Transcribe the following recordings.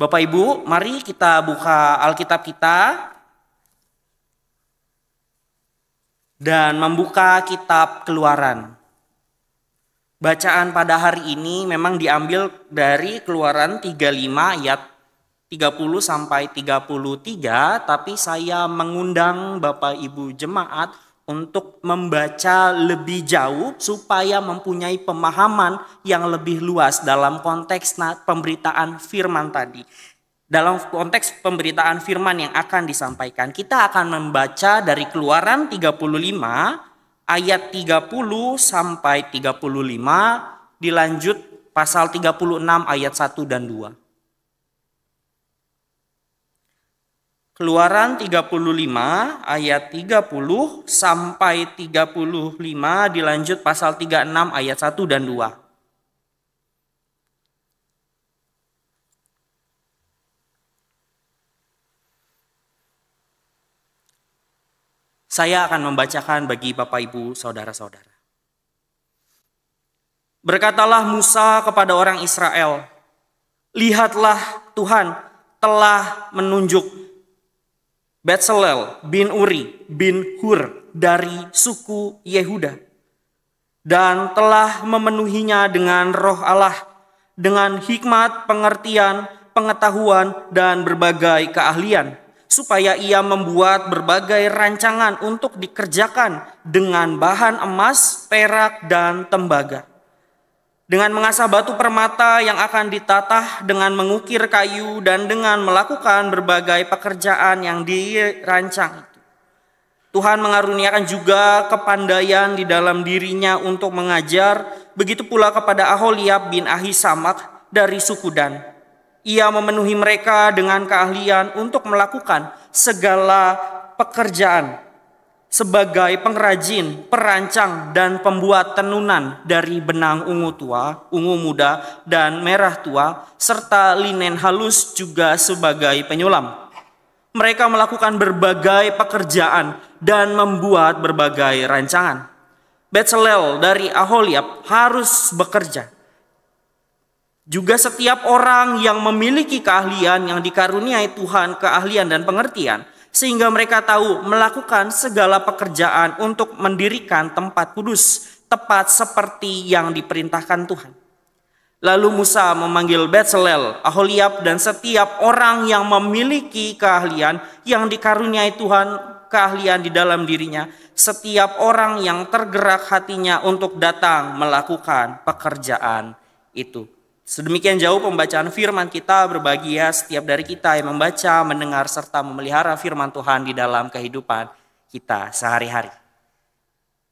Bapak Ibu, mari kita buka Alkitab kita dan membuka kitab Keluaran. Bacaan pada hari ini memang diambil dari Keluaran 35 ayat 30 sampai 33, tapi saya mengundang Bapak Ibu jemaat untuk membaca lebih jauh supaya mempunyai pemahaman yang lebih luas dalam konteks pemberitaan firman tadi. Dalam konteks pemberitaan firman yang akan disampaikan, kita akan membaca dari Keluaran 35 ayat 30 sampai 35, dilanjut pasal 36 ayat 1 dan 2. Keluaran 35 ayat 30 sampai 35, dilanjut pasal 36 ayat 1 dan 2. Saya akan membacakan bagi Bapak Ibu saudara-saudara. Berkatalah Musa kepada orang Israel, "Lihatlah Tuhan telah menunjuk Bezalel bin Uri bin Hur dari suku Yehuda dan telah memenuhinya dengan roh Allah, dengan hikmat, pengertian, pengetahuan, dan berbagai keahlian, supaya ia membuat berbagai rancangan untuk dikerjakan dengan bahan emas, perak, dan tembaga. Dengan mengasah batu permata yang akan ditatah, dengan mengukir kayu, dan dengan melakukan berbagai pekerjaan yang dirancang itu. Tuhan mengaruniakan juga kepandaian di dalam dirinya untuk mengajar, begitu pula kepada Aholiab bin Ahisamak dari suku Dan. Ia memenuhi mereka dengan keahlian untuk melakukan segala pekerjaan sebagai pengrajin, perancang, dan pembuat tenunan dari benang ungu tua, ungu muda, dan merah tua, serta linen halus juga sebagai penyulam. Mereka melakukan berbagai pekerjaan dan membuat berbagai rancangan. Bezalel dari Aholiab harus bekerja. Juga setiap orang yang memiliki keahlian yang dikaruniai Tuhan, keahlian dan pengertian, sehingga mereka tahu melakukan segala pekerjaan untuk mendirikan tempat kudus, tepat seperti yang diperintahkan Tuhan. Lalu Musa memanggil Bezalel, Aholiab, dan setiap orang yang memiliki keahlian yang dikaruniai Tuhan, keahlian di dalam dirinya, setiap orang yang tergerak hatinya untuk datang melakukan pekerjaan itu. Sedemikian jauh pembacaan firman kita. Berbahagia setiap dari kita yang membaca, mendengar, serta memelihara firman Tuhan di dalam kehidupan kita sehari-hari.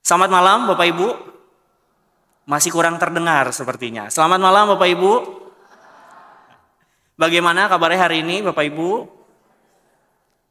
Selamat malam Bapak Ibu. Masih kurang terdengar sepertinya. Selamat malam Bapak Ibu. Bagaimana kabarnya hari ini Bapak Ibu?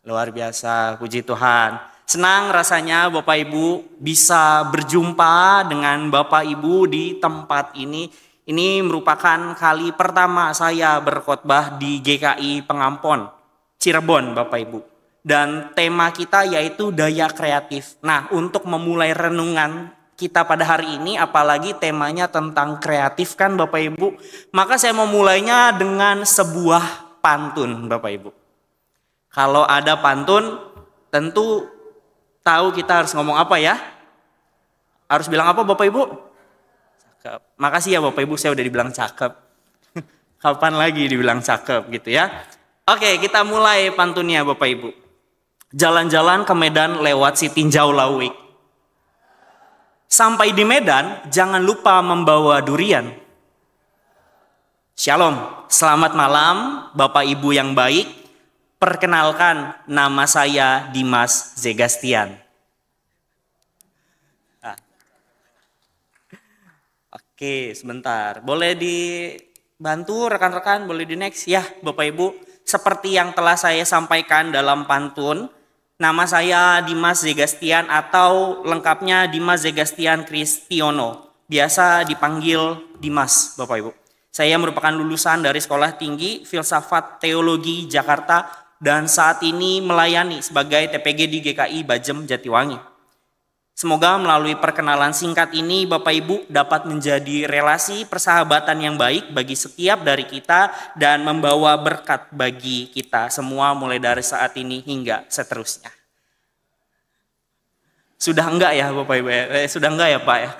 Luar biasa, puji Tuhan. Senang rasanya Bapak Ibu bisa berjumpa dengan Bapak Ibu di tempat ini. Ini merupakan kali pertama saya berkhotbah di GKI Pengampon, Cirebon Bapak Ibu. Dan tema kita yaitu daya kreatif. Nah, untuk memulai renungan kita pada hari ini, apalagi temanya tentang kreatif kan Bapak Ibu, maka saya mau mulainya dengan sebuah pantun Bapak Ibu. Kalau ada pantun, tentu tahu kita harus ngomong apa ya? Harus bilang apa Bapak Ibu? Makasih ya Bapak Ibu, saya udah dibilang cakep. Kapan lagi dibilang cakep gitu ya. Oke, kita mulai pantunnya Bapak Ibu. Jalan-jalan ke Medan lewat Sitinjau Lawik. Sampai di Medan jangan lupa membawa durian. Shalom, selamat malam Bapak Ibu yang baik. Perkenalkan, nama saya Dimas Zegastian. Oke, sebentar. Boleh dibantu rekan-rekan, boleh di next ya Bapak Ibu. Seperti yang telah saya sampaikan dalam pantun, nama saya Dimas Zegastian atau lengkapnya Dimas Zegastian Kristiono. Biasa dipanggil Dimas Bapak Ibu. Saya merupakan lulusan dari Sekolah Tinggi Filsafat Teologi Jakarta dan saat ini melayani sebagai TPG di GKI Bajem Jatiwangi. Semoga melalui perkenalan singkat ini Bapak Ibu dapat menjadi relasi persahabatan yang baik bagi setiap dari kita dan membawa berkat bagi kita semua mulai dari saat ini hingga seterusnya. Sudah enggak ya Bapak Ibu? Sudah enggak ya Pak ya?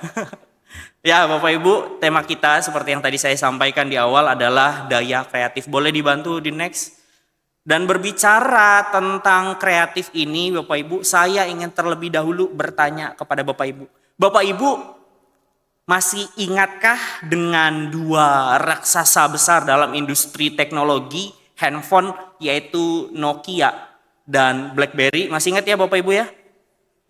Ya Bapak Ibu, tema kita seperti yang tadi saya sampaikan di awal adalah daya kreatif. Boleh dibantu di next? Dan berbicara tentang kreatif ini Bapak Ibu, saya ingin terlebih dahulu bertanya kepada Bapak Ibu. Bapak Ibu masih ingatkah dengan dua raksasa besar dalam industri teknologi handphone, yaitu Nokia dan BlackBerry? Masih ingat ya Bapak Ibu ya?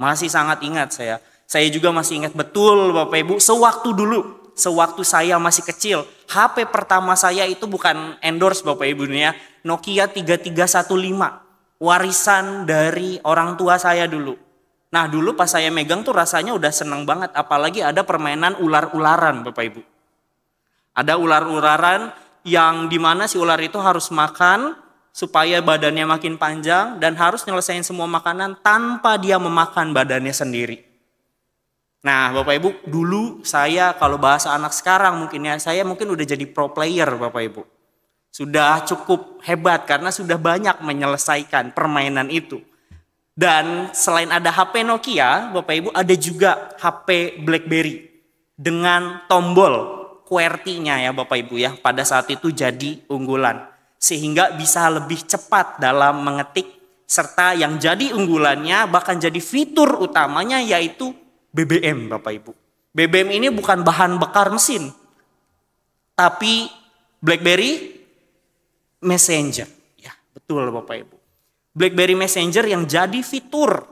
Masih sangat ingat saya. Saya juga masih ingat betul Bapak Ibu, sewaktu saya masih kecil, HP pertama saya itu bukan endorse Bapak Ibu nih ya, Nokia 3315, warisan dari orang tua saya dulu. Nah dulu pas saya megang tuh rasanya udah seneng banget, apalagi ada permainan ular-ularan Bapak Ibu. Ada ular-ularan yang dimana si ular itu harus makan supaya badannya makin panjang dan harus nyelesain semua makanan tanpa dia memakan badannya sendiri. Nah Bapak Ibu, dulu saya kalau bahasa anak sekarang mungkin ya, saya mungkin udah jadi pro player Bapak Ibu. Sudah cukup hebat karena sudah banyak menyelesaikan permainan itu. Dan selain ada HP Nokia, Bapak Ibu ada juga HP BlackBerry dengan tombol QWERTY-nya ya Bapak Ibu ya. Pada saat itu jadi unggulan. Sehingga bisa lebih cepat dalam mengetik, serta yang jadi unggulannya bahkan jadi fitur utamanya yaitu BBM Bapak Ibu. BBM ini bukan bahan bakar mesin, tapi BlackBerry Messenger. Ya, betul Bapak Ibu. BlackBerry Messenger yang jadi fitur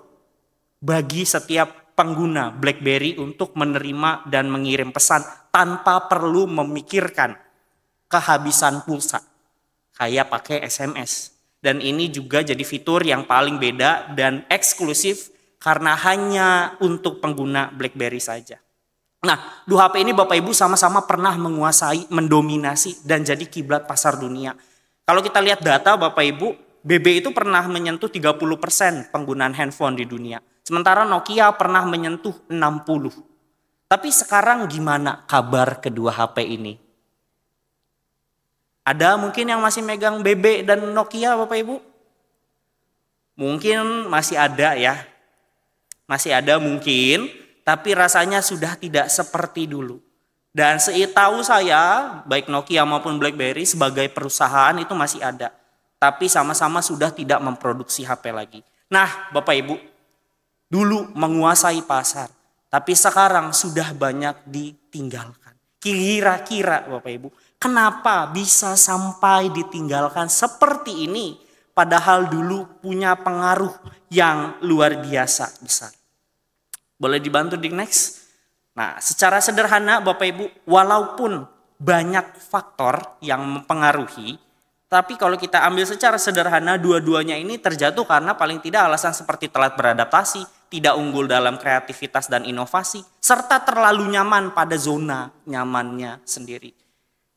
bagi setiap pengguna BlackBerry untuk menerima dan mengirim pesan tanpa perlu memikirkan kehabisan pulsa. Kayak pakai SMS. Dan ini juga jadi fitur yang paling beda dan eksklusif karena hanya untuk pengguna BlackBerry saja. Nah, dua HP ini Bapak Ibu sama-sama pernah menguasai, mendominasi dan jadi kiblat pasar dunia. Kalau kita lihat data Bapak Ibu, BB itu pernah menyentuh 30% penggunaan handphone di dunia. Sementara Nokia pernah menyentuh 60%. Tapi sekarang gimana kabar kedua HP ini? Ada mungkin yang masih megang BB dan Nokia Bapak Ibu? Mungkin masih ada ya. Masih ada mungkin, tapi rasanya sudah tidak seperti dulu. Dan setahu saya, baik Nokia maupun BlackBerry sebagai perusahaan itu masih ada. Tapi sama-sama sudah tidak memproduksi HP lagi. Nah Bapak Ibu, dulu menguasai pasar, tapi sekarang sudah banyak ditinggalkan. Kira-kira Bapak Ibu, kenapa bisa sampai ditinggalkan seperti ini? Padahal dulu punya pengaruh yang luar biasa besar. Boleh dibantu di next? Nah, secara sederhana Bapak Ibu, walaupun banyak faktor yang mempengaruhi, tapi kalau kita ambil secara sederhana, dua-duanya ini terjatuh karena paling tidak alasan seperti telat beradaptasi, tidak unggul dalam kreativitas dan inovasi, serta terlalu nyaman pada zona nyamannya sendiri.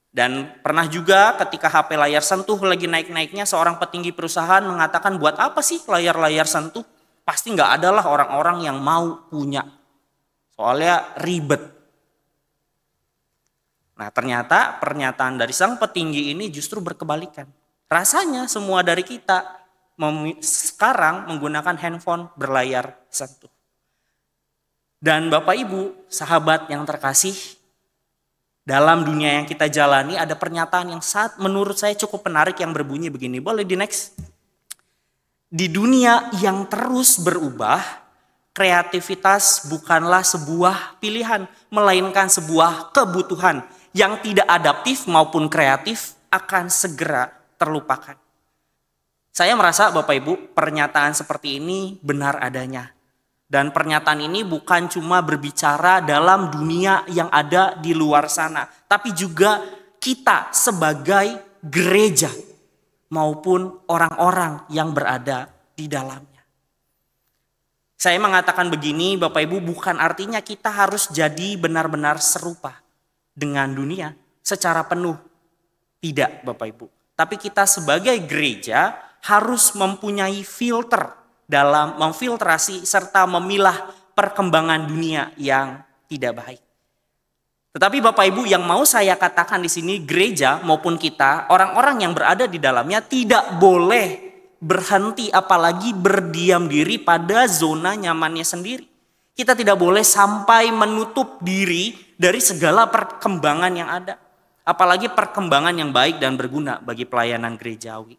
Dan pernah juga ketika HP layar sentuh lagi naik-naiknya, seorang petinggi perusahaan mengatakan, buat apa sih layar-layar sentuh? Pasti nggak adalah orang-orang yang mau punya. Soalnya ribet. Nah ternyata pernyataan dari sang petinggi ini justru berkebalikan. Rasanya semua dari kita sekarang menggunakan handphone berlayar sentuh. Dan Bapak Ibu, sahabat yang terkasih, dalam dunia yang kita jalani ada pernyataan yang menurut saya cukup menarik yang berbunyi begini. Boleh di next? Di dunia yang terus berubah, kreativitas bukanlah sebuah pilihan, melainkan sebuah kebutuhan. Yang tidak adaptif maupun kreatif akan segera terlupakan. Saya merasa Bapak Ibu pernyataan seperti ini benar adanya. Dan pernyataan ini bukan cuma berbicara dalam dunia yang ada di luar sana, tapi juga kita sebagai gereja maupun orang-orang yang berada di dalamnya. Saya mengatakan begini Bapak Ibu, bukan artinya kita harus jadi benar-benar serupa dengan dunia secara penuh. Tidak Bapak Ibu. Tapi kita sebagai gereja harus mempunyai filter dalam memfiltrasi serta memilah perkembangan dunia yang tidak baik. Tetapi Bapak Ibu, yang mau saya katakan di sini, gereja maupun kita, orang-orang yang berada di dalamnya tidak boleh berhenti apalagi berdiam diri pada zona nyamannya sendiri. Kita tidak boleh sampai menutup diri dari segala perkembangan yang ada. Apalagi perkembangan yang baik dan berguna bagi pelayanan gerejawi.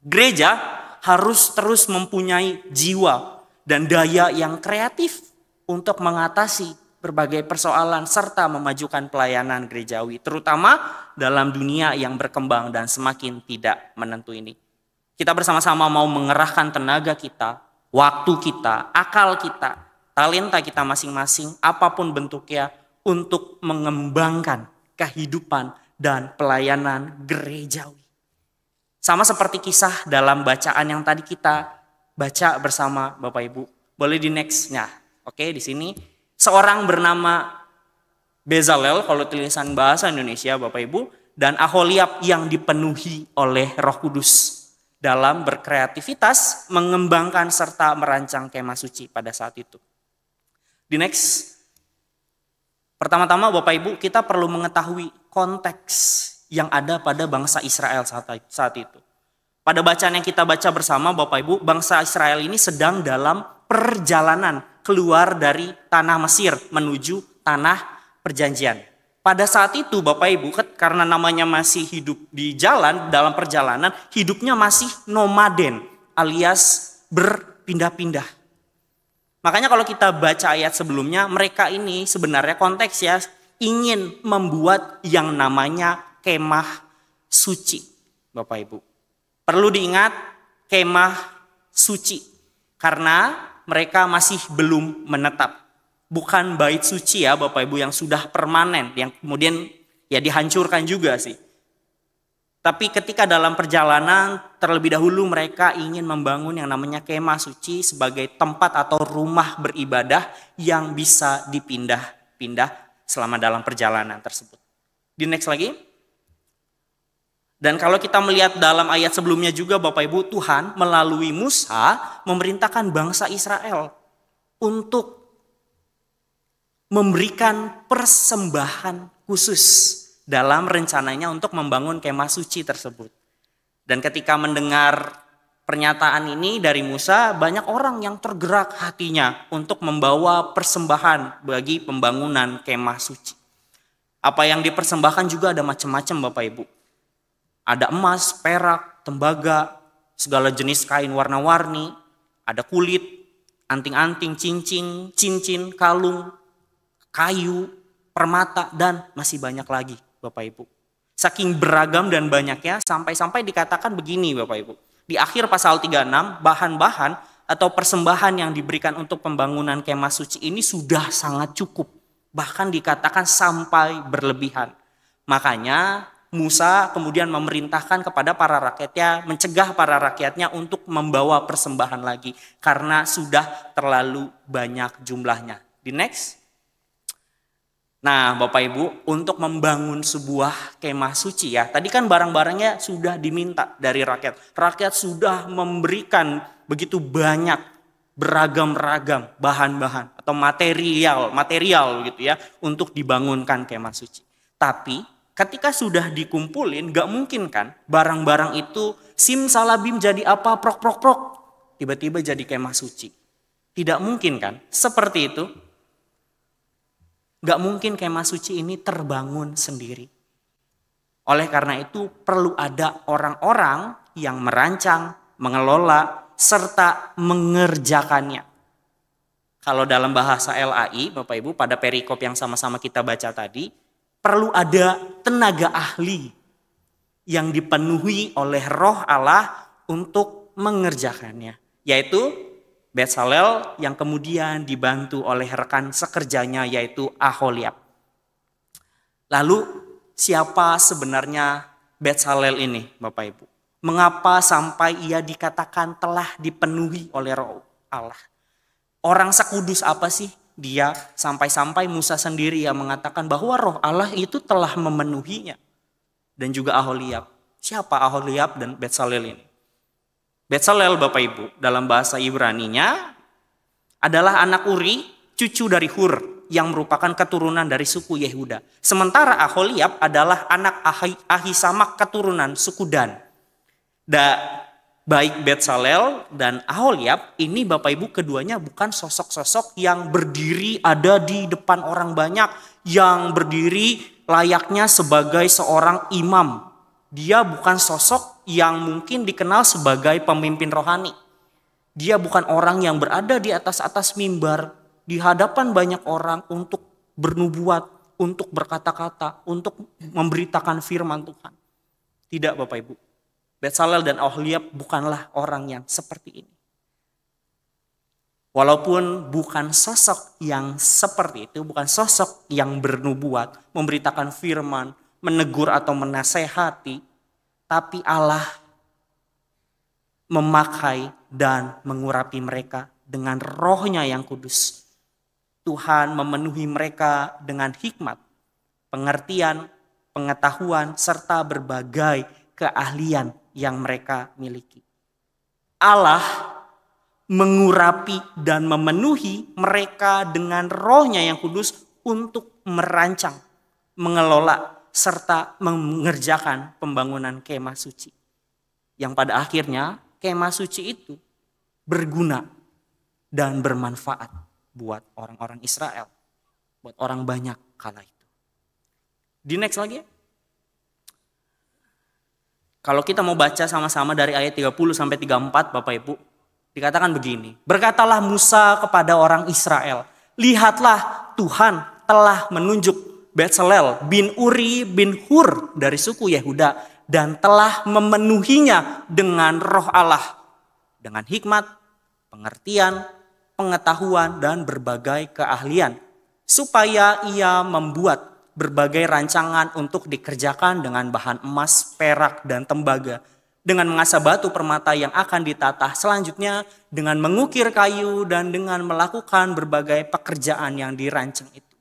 Gereja harus terus mempunyai jiwa dan daya yang kreatif untuk mengatasi berbagai persoalan serta memajukan pelayanan gerejawi, terutama dalam dunia yang berkembang dan semakin tidak menentu ini. Kita bersama-sama mau mengerahkan tenaga kita, waktu kita, akal kita, talenta kita masing-masing, apapun bentuknya, untuk mengembangkan kehidupan dan pelayanan gerejawi. Sama seperti kisah dalam bacaan yang tadi kita baca bersama Bapak Ibu. Boleh di next-nya. Oke, di sini seorang bernama Bezalel, kalau tulisan bahasa Indonesia Bapak Ibu, dan Aholiab yang dipenuhi oleh Roh Kudus dalam berkreativitas, mengembangkan serta merancang kemah suci pada saat itu. Di next. Pertama-tama Bapak Ibu, kita perlu mengetahui konteks yang ada pada bangsa Israel saat itu. Pada bacaan yang kita baca bersama Bapak Ibu, bangsa Israel ini sedang dalam perjalanan keluar dari tanah Mesir menuju tanah perjanjian. Pada saat itu Bapak Ibu, karena namanya masih hidup di jalan, dalam perjalanan, hidupnya masih nomaden alias berpindah-pindah. Makanya kalau kita baca ayat sebelumnya, mereka ini sebenarnya konteksnya ingin membuat yang namanya kemah suci, Bapak Ibu. Perlu diingat, kemah suci, karena mereka masih belum menetap. Bukan bait suci ya Bapak Ibu yang sudah permanen, yang kemudian ya dihancurkan juga sih. Tapi ketika dalam perjalanan, terlebih dahulu mereka ingin membangun yang namanya kemah suci sebagai tempat atau rumah beribadah yang bisa dipindah-pindah selama dalam perjalanan tersebut. Di next lagi. Dan kalau kita melihat dalam ayat sebelumnya juga Bapak Ibu, Tuhan melalui Musa memerintahkan bangsa Israel untuk memberikan persembahan khusus dalam rencananya untuk membangun kemah suci tersebut. Dan ketika mendengar pernyataan ini dari Musa, banyak orang yang tergerak hatinya untuk membawa persembahan bagi pembangunan kemah suci. Apa yang dipersembahkan juga ada macam-macam Bapak Ibu. Ada emas, perak, tembaga, segala jenis kain warna-warni, ada kulit, anting-anting, cincin, kalung, kayu, permata, dan masih banyak lagi Bapak Ibu. Saking beragam dan banyaknya sampai-sampai dikatakan begini Bapak Ibu. Di akhir pasal 36, bahan-bahan atau persembahan yang diberikan untuk pembangunan kemah suci ini sudah sangat cukup. Bahkan dikatakan sampai berlebihan. Makanya Musa kemudian memerintahkan kepada para rakyatnya, mencegah para rakyatnya untuk membawa persembahan lagi. Karena sudah terlalu banyak jumlahnya. Di next. Nah Bapak Ibu, untuk membangun sebuah kemah suci ya, tadi kan barang-barangnya sudah diminta dari rakyat. Rakyat sudah memberikan begitu banyak beragam-ragam bahan-bahan atau material gitu ya, untuk dibangunkan kemah suci. Tapi ketika sudah dikumpulin, gak mungkin kan barang-barang itu simsalabim jadi apa, prok, tiba-tiba jadi kemah suci. Tidak mungkin kan, seperti itu. Gak mungkin kemah suci ini terbangun sendiri. Oleh karena itu perlu ada orang-orang yang merancang, mengelola, serta mengerjakannya. Kalau dalam bahasa LAI, Bapak Ibu, pada perikop yang sama-sama kita baca tadi, perlu ada tenaga ahli yang dipenuhi oleh Roh Allah untuk mengerjakannya. Yaitu Bezalel yang kemudian dibantu oleh rekan sekerjanya yaitu Aholiab. Lalu siapa sebenarnya Bezalel ini Bapak Ibu? Mengapa sampai ia dikatakan telah dipenuhi oleh Roh Allah? Orang sekudus apa sih dia sampai-sampai Musa sendiri yang mengatakan bahwa Roh Allah itu telah memenuhinya. Dan juga Aholiab. Siapa Aholiab dan Bezalel ini? Bezalel Bapak Ibu dalam bahasa Ibraninya adalah anak Uri cucu dari Hur yang merupakan keturunan dari suku Yehuda. Sementara Aholiab adalah anak Ahisamak keturunan suku Dan. Baik Betsalel dan Aholiab ini Bapak Ibu keduanya bukan sosok-sosok yang berdiri ada di depan orang banyak, yang berdiri layaknya sebagai seorang imam. Dia bukan sosok yang mungkin dikenal sebagai pemimpin rohani. Dia bukan orang yang berada di atas mimbar di hadapan banyak orang untuk bernubuat, untuk berkata-kata, untuk memberitakan firman Tuhan. Tidak Bapak Ibu. Betsalel dan Aholiab bukanlah orang yang seperti ini. Walaupun bukan sosok yang seperti itu, bukan sosok yang bernubuat, memberitakan firman, menegur atau menasehati, tapi Allah memakai dan mengurapi mereka dengan rohnya yang kudus. Tuhan memenuhi mereka dengan hikmat, pengertian, pengetahuan, serta berbagai keahlian yang mereka miliki. Allah mengurapi dan memenuhi mereka dengan rohnya yang kudus untuk merancang, mengelola, serta mengerjakan pembangunan kemah suci. Yang pada akhirnya kemah suci itu berguna dan bermanfaat buat orang-orang Israel, buat orang banyak kala itu. Di next lagi ya. Kalau kita mau baca sama-sama dari ayat 30 sampai 34 Bapak Ibu, dikatakan begini. Berkatalah Musa kepada orang Israel, lihatlah Tuhan telah menunjuk Betsalel bin Uri bin Hur dari suku Yehuda dan telah memenuhinya dengan roh Allah, dengan hikmat, pengertian, pengetahuan, dan berbagai keahlian, supaya ia membuat berbagai rancangan untuk dikerjakan dengan bahan emas, perak, dan tembaga, dengan mengasah batu permata yang akan ditata selanjutnya, dengan mengukir kayu, dan dengan melakukan berbagai pekerjaan yang dirancang itu.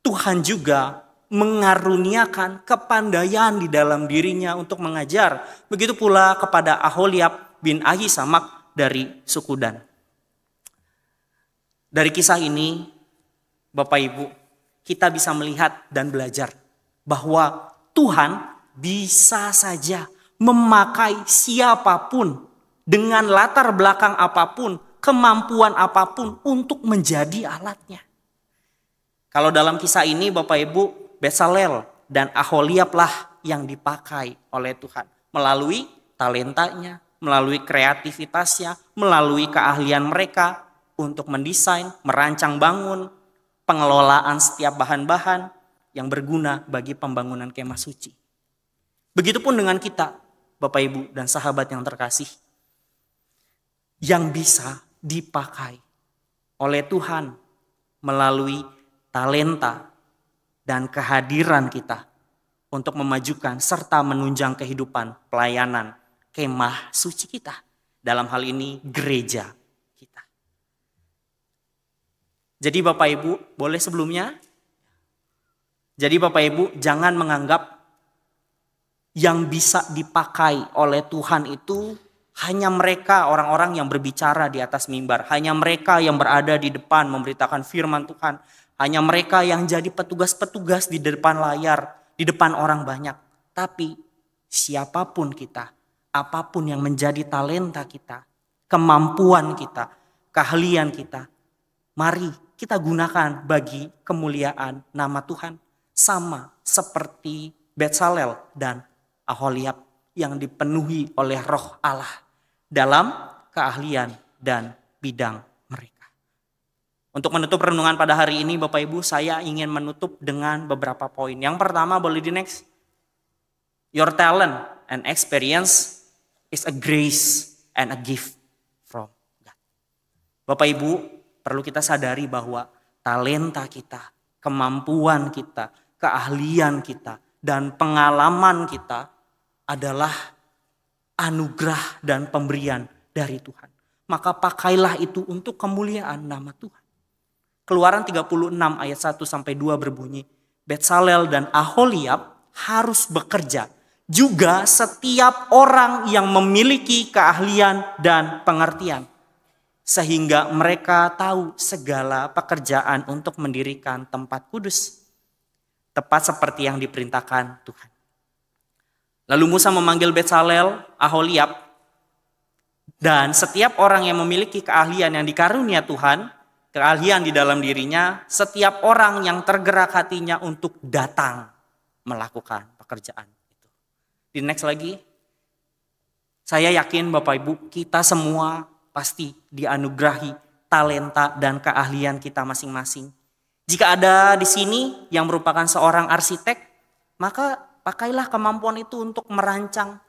Tuhan juga mengaruniakan kepandaian di dalam dirinya untuk mengajar. Begitu pula kepada Aholiab bin Ahisamak dari suku Dan. Dari kisah ini, Bapak Ibu, kita bisa melihat dan belajar bahwa Tuhan bisa saja memakai siapapun dengan latar belakang apapun, kemampuan apapun untuk menjadi alatnya. Kalau dalam kisah ini Bapak Ibu, Betsalel dan Aholiab lah yang dipakai oleh Tuhan melalui talentanya, melalui kreativitasnya, melalui keahlian mereka untuk mendesain, merancang bangun, pengelolaan setiap bahan-bahan yang berguna bagi pembangunan kemah suci. Begitupun dengan kita, Bapak Ibu dan sahabat yang terkasih, yang bisa dipakai oleh Tuhan melalui talenta dan kehadiran kita untuk memajukan serta menunjang kehidupan pelayanan kemah suci kita. Dalam hal ini gereja kita. Jadi Bapak Ibu, boleh sebelumnya? Jadi Bapak Ibu jangan menganggap yang bisa dipakai oleh Tuhan itu hanya mereka orang-orang yang berbicara di atas mimbar. Hanya mereka yang berada di depan memberitakan firman Tuhan. Hanya mereka yang jadi petugas-petugas di depan layar, di depan orang banyak. Tapi siapapun kita, apapun yang menjadi talenta kita, kemampuan kita, keahlian kita, mari kita gunakan bagi kemuliaan nama Tuhan. Sama seperti Betsalel dan Aholiab yang dipenuhi oleh roh Allah dalam keahlian dan bidang mereka. Untuk menutup renungan pada hari ini Bapak Ibu, saya ingin menutup dengan beberapa poin. Yang pertama boleh di next. Your talent and experience is a grace and a gift from God. Bapak Ibu, perlu kita sadari bahwa talenta kita, kemampuan kita, keahlian kita, dan pengalaman kita adalah anugerah dan pemberian dari Tuhan. Maka pakailah itu untuk kemuliaan nama Tuhan. Keluaran 36 ayat 1-2 berbunyi, Betsalel dan Aholiab harus bekerja. Juga setiap orang yang memiliki keahlian dan pengertian. sehingga mereka tahu segala pekerjaan untuk mendirikan tempat kudus, tepat seperti yang diperintahkan Tuhan. Lalu Musa memanggil Betsalel, Aholiab, dan setiap orang yang memiliki keahlian yang dikarunia Tuhan, keahlian di dalam dirinya, setiap orang yang tergerak hatinya untuk datang melakukan pekerjaan itu. Di next lagi, saya yakin Bapak Ibu, kita semua pasti dianugerahi talenta dan keahlian kita masing-masing. Jika ada di sini yang merupakan seorang arsitek, maka pakailah kemampuan itu untuk merancang,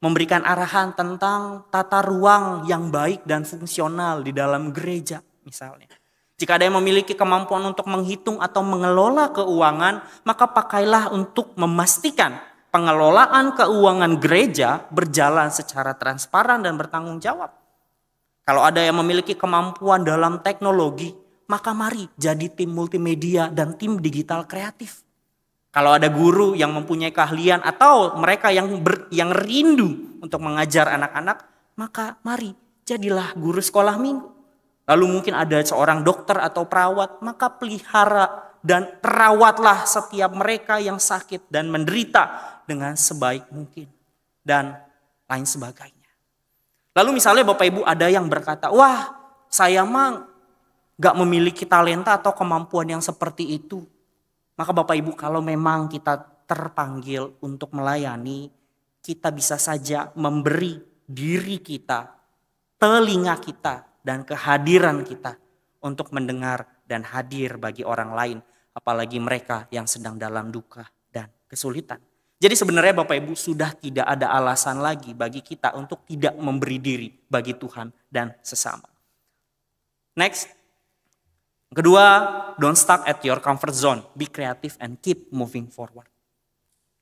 memberikan arahan tentang tata ruang yang baik dan fungsional di dalam gereja misalnya. Jika ada yang memiliki kemampuan untuk menghitung atau mengelola keuangan, maka pakailah untuk memastikan pengelolaan keuangan gereja berjalan secara transparan dan bertanggung jawab. Kalau ada yang memiliki kemampuan dalam teknologi, maka mari jadi tim multimedia dan tim digital kreatif. Kalau ada guru yang mempunyai keahlian atau mereka yang rindu untuk mengajar anak-anak, maka mari jadilah guru sekolah minggu. Lalu mungkin ada seorang dokter atau perawat, maka pelihara dan rawatlah setiap mereka yang sakit dan menderita dengan sebaik mungkin. Dan lain sebagainya. Lalu misalnya Bapak Ibu ada yang berkata, wah saya mah gak memiliki talenta atau kemampuan yang seperti itu. Maka Bapak Ibu kalau memang kita terpanggil untuk melayani, kita bisa saja memberi diri kita, telinga kita, dan kehadiran kita untuk mendengar dan hadir bagi orang lain. Apalagi mereka yang sedang dalam duka dan kesulitan. Jadi sebenarnya Bapak Ibu sudah tidak ada alasan lagi bagi kita untuk tidak memberi diri bagi Tuhan dan sesama. Next. Kedua, don't stuck at your comfort zone. Be creative and keep moving forward.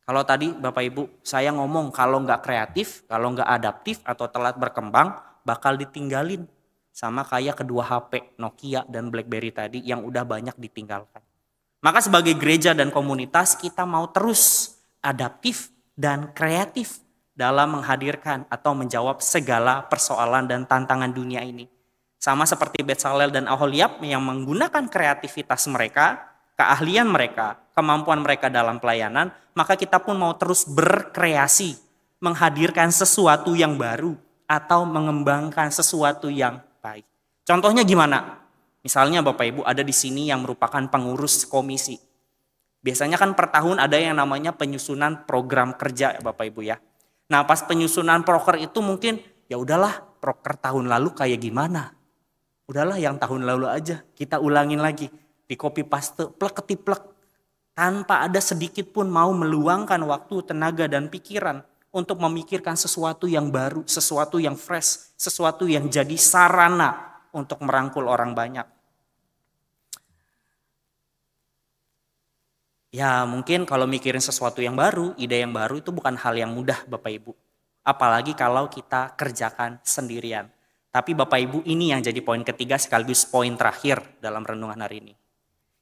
Kalau tadi Bapak Ibu saya ngomong kalau nggak kreatif, kalau nggak adaptif atau telat berkembang, bakal ditinggalin. Sama kayak kedua HP Nokia dan BlackBerry tadi yang udah banyak ditinggalkan. Maka sebagai gereja dan komunitas kita mau terus adaptif dan kreatif dalam menghadirkan atau menjawab segala persoalan dan tantangan dunia ini. Sama seperti Betsalel dan Aholiab yang menggunakan kreativitas mereka, keahlian mereka, kemampuan mereka dalam pelayanan, maka kita pun mau terus berkreasi, menghadirkan sesuatu yang baru atau mengembangkan sesuatu yang baik. Contohnya gimana? Misalnya Bapak Ibu ada di sini yang merupakan pengurus komisi. Biasanya kan per tahun ada yang namanya penyusunan program kerja ya Bapak Ibu ya. Nah pas penyusunan proker itu mungkin ya udahlah proker tahun lalu kayak gimana. Udahlah yang tahun lalu aja kita ulangin lagi. Di copy paste plek ketiplek. Tanpa ada sedikit pun mau meluangkan waktu, tenaga dan pikiran untuk memikirkan sesuatu yang baru, sesuatu yang fresh, sesuatu yang jadi sarana untuk merangkul orang banyak. Ya mungkin kalau mikirin sesuatu yang baru, ide yang baru itu bukan hal yang mudah Bapak Ibu. Apalagi kalau kita kerjakan sendirian. Tapi Bapak Ibu ini yang jadi poin ketiga sekaligus poin terakhir dalam renungan hari ini.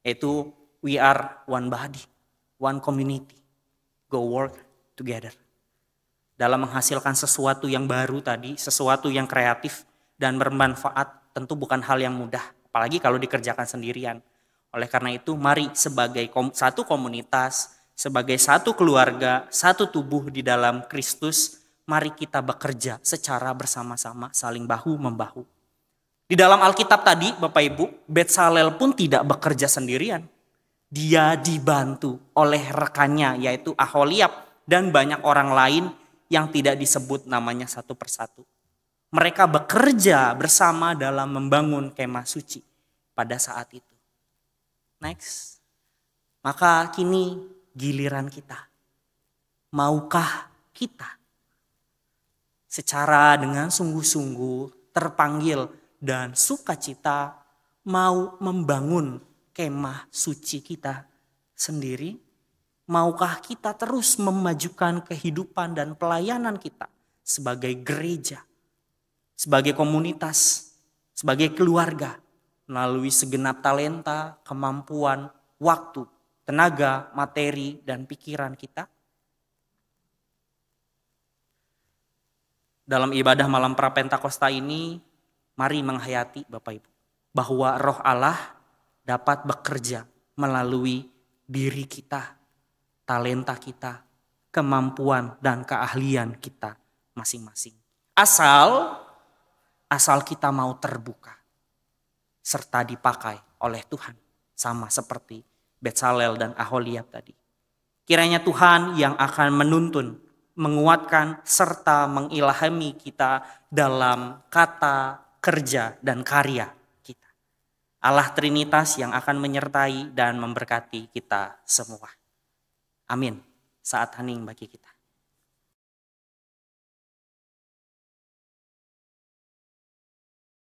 Yaitu we are one body, one community, go work together. Dalam menghasilkan sesuatu yang baru tadi, sesuatu yang kreatif dan bermanfaat tentu bukan hal yang mudah. Apalagi kalau dikerjakan sendirian. Oleh karena itu mari sebagai satu komunitas, sebagai satu keluarga, satu tubuh di dalam Kristus, mari kita bekerja secara bersama-sama saling bahu-membahu. Di dalam Alkitab tadi Bapak Ibu, Betsalel pun tidak bekerja sendirian. Dia dibantu oleh rekannya yaitu Aholiab dan banyak orang lain yang tidak disebut namanya satu persatu. Mereka bekerja bersama dalam membangun kemah suci pada saat itu. Next. Maka kini giliran kita. Maukah kita secara dengan sungguh-sungguh terpanggil dan sukacita mau membangun kemah suci kita sendiri? Maukah kita terus memajukan kehidupan dan pelayanan kita sebagai gereja, sebagai komunitas, sebagai keluarga, melalui segenap talenta, kemampuan, waktu, tenaga, materi, dan pikiran kita? Dalam ibadah malam Prapentakosta ini, Mari menghayati Bapak Ibu, bahwa Roh Allah dapat bekerja melalui diri kita, talenta kita, kemampuan dan keahlian kita masing-masing. Asal kita mau terbuka serta dipakai oleh Tuhan, sama seperti Betsalel dan Aholiab tadi. Kiranya Tuhan yang akan menuntun, menguatkan serta mengilhami kita dalam kata, kerja, dan karya kita. Allah Trinitas yang akan menyertai dan memberkati kita semua. Amin. Saat hening bagi kita.